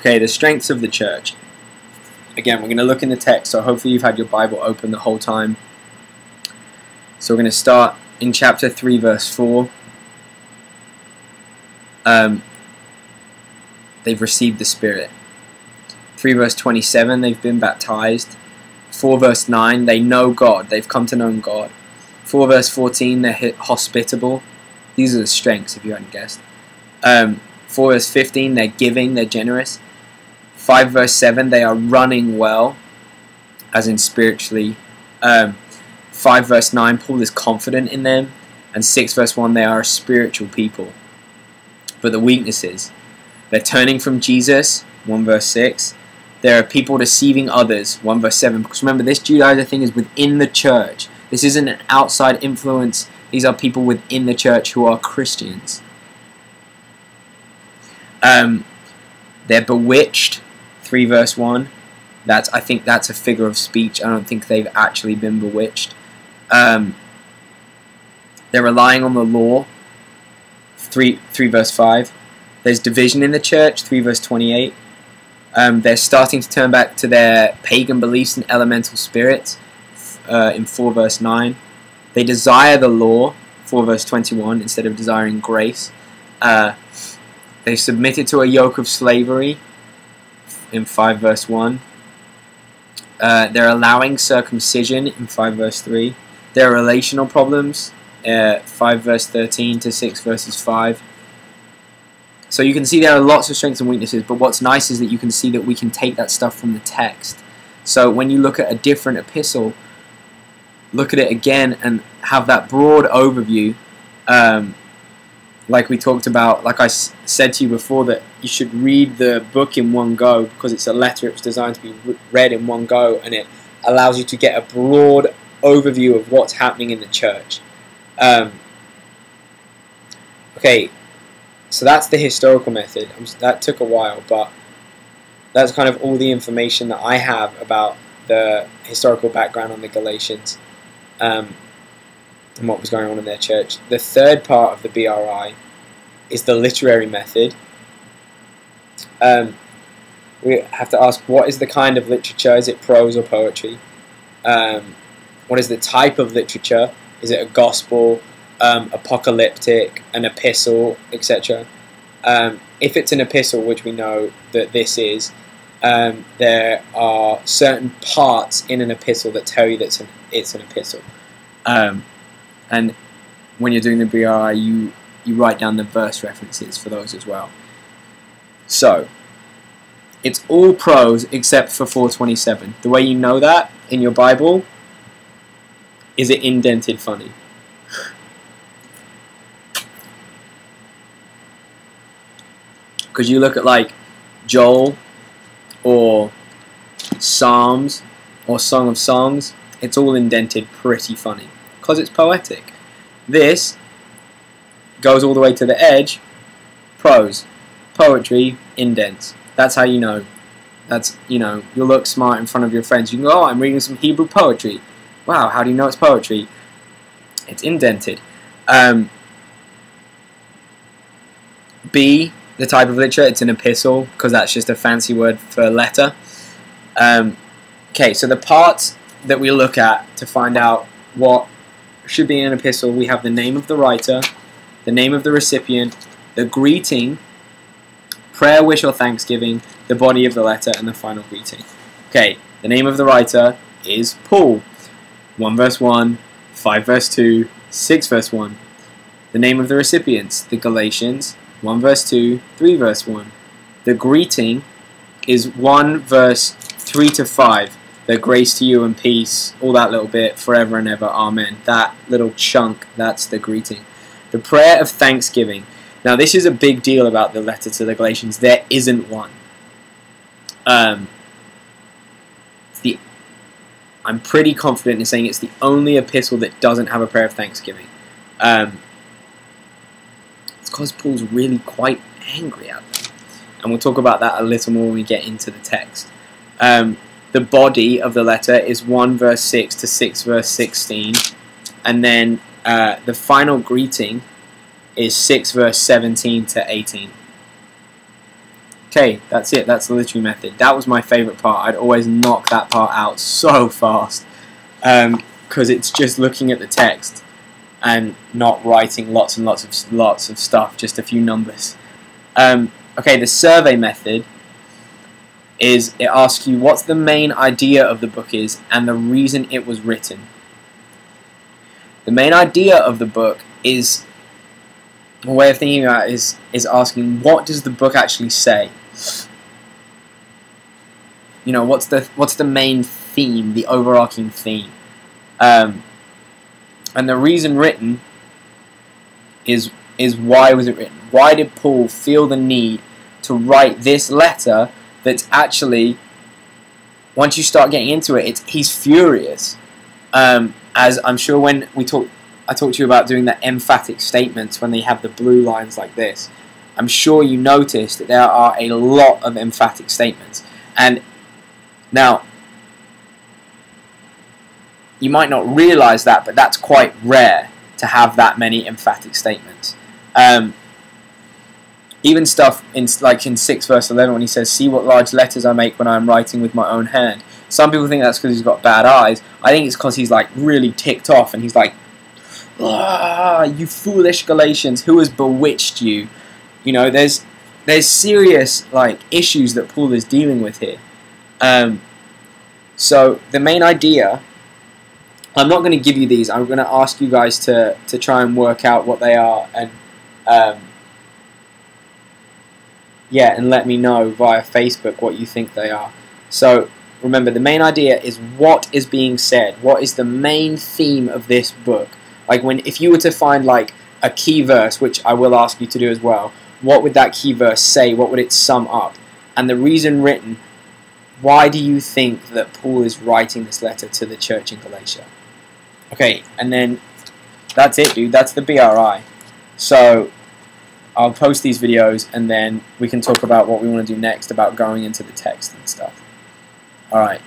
Okay, the strengths of the church. Again, we're going to look in the text, so hopefully you've had your Bible open the whole time. So we're going to start in chapter 3, verse 4. They've received the Spirit. 3 verse 27, they've been baptized. 4 verse 9, they know God. They've come to know God. 4 verse 14, they're hospitable. These are the strengths, if you hadn't guessed. 4 verse 15, they're giving, they're generous. 5 verse 7, they are running well, as in spiritually. 5 verse 9, Paul is confident in them. And 6 verse 1, they are a spiritual people. But the weaknesses, they're turning from Jesus, 1 verse 6. There are people deceiving others, 1 verse 7. Because remember, this Judaizer thing is within the church. This isn't an outside influence. These are people within the church who are Christians. They're bewitched, 3 verse 1. I think that's a figure of speech. I don't think they've actually been bewitched. They're relying on the law, 3 verse 5. There's division in the church, 3 verse 28. They're starting to turn back to their pagan beliefs and elemental spirits, in 4 verse 9. They desire the law, 4 verse 21, instead of desiring grace. They submitted to a yoke of slavery, in 5 verse 1. They're allowing circumcision, in 5 verse 3. There are relational problems, 5 verse 13 to 6 verses 5. So you can see there are lots of strengths and weaknesses, but what's nice is that you can see that we can take that stuff from the text. So when you look at a different epistle, look at it again and have that broad overview, like we talked about, like I said to you before, that you should read the book in one go, because it's a letter. It's designed to be read in one go, and it allows you to get a broad overview of what's happening in the church. Okay, so that's the historical method. That took a while, but that's kind of all the information that I have about the historical background on the Galatians, and what was going on in their church. The third part of the BRI is the literary method. We have to ask, what is the kind of literature? Is it prose or poetry? What is the type of literature? Is it a gospel, apocalyptic, an epistle, etc.? If it's an epistle, which we know that this is, there are certain parts in an epistle that tell you that it's an epistle. And when you're doing the BRI, you write down the verse references for those as well. So, it's all prose except for 427. The way you know that in your Bible is it indented funny. Because you look at like Joel or Psalms or Song of Songs, it's all indented pretty funny because it's poetic. This goes all the way to the edge, prose, poetry, indents. That's how you know. That's, you know, you'll look smart in front of your friends. You can go, oh, I'm reading some Hebrew poetry. Wow, how do you know it's poetry? It's indented. B, the type of literature, it's an epistle, because that's just a fancy word for a letter. Okay, so the parts that we look at to find out what should be in an epistle, we have the name of the writer, the name of the recipient, the greeting, prayer, wish, or thanksgiving, the body of the letter, and the final greeting. Okay, the name of the writer is Paul. 1 verse 1, 5 verse 2, 6 verse 1. The name of the recipients, the Galatians, 1 verse 2, 3 verse 1. The greeting is 1 verse 3 to 5. The grace to you and peace, all that little bit, forever and ever, amen. That little chunk, that's the greeting. The prayer of thanksgiving. Now this is a big deal about the letter to the Galatians. There isn't one. I'm pretty confident in saying it's the only epistle that doesn't have a prayer of thanksgiving. It's because Paul's really quite angry at them. And we'll talk about that a little more when we get into the text. The body of the letter is 1 verse 6 to 6 verse 16. And then the final greeting is 6 verse 17 to 18. Okay, that's it. That's the literary method. That was my favourite part. I'd always knock that part out so fast because it's just looking at the text and not writing lots and lots of stuff, just a few numbers. Okay, the survey method is it asks you what's the main idea of the book is and the reason it was written. The main idea of the book is, a way of thinking about it is asking what does the book actually say. You know, what's the main theme, the overarching theme, and the reason written is why was it written? Why did Paul feel the need to write this letter? That's actually, once you start getting into it, he's furious. As I'm sure when I talked to you about doing the emphatic statements when they have the blue lines like this. I'm sure you noticed that there are a lot of emphatic statements. And now, you might not realize that, but that's quite rare to have that many emphatic statements. Even stuff like in 6 verse 11 when he says, "See what large letters I make when I am writing with my own hand." Some people think that's because he's got bad eyes. I think it's because he's like really ticked off and he's like, "Ah, you foolish Galatians, who has bewitched you?" You know, there's serious like issues that Paul is dealing with here. So the main idea, I'm not going to give you these. I'm going to ask you guys to try and work out what they are and yeah, and let me know via Facebook what you think they are. So remember, the main idea is what is being said. What is the main theme of this book? Like if you were to find like a key verse, which I will ask you to do as well, what would that key verse say? What would it sum up? And the reason written, why do you think that Paul is writing this letter to the church in Galatia? Okay, and then that's it, dude. That's the BRI. So I'll post these videos and then we can talk about what we want to do next about going into the text and stuff. Alright.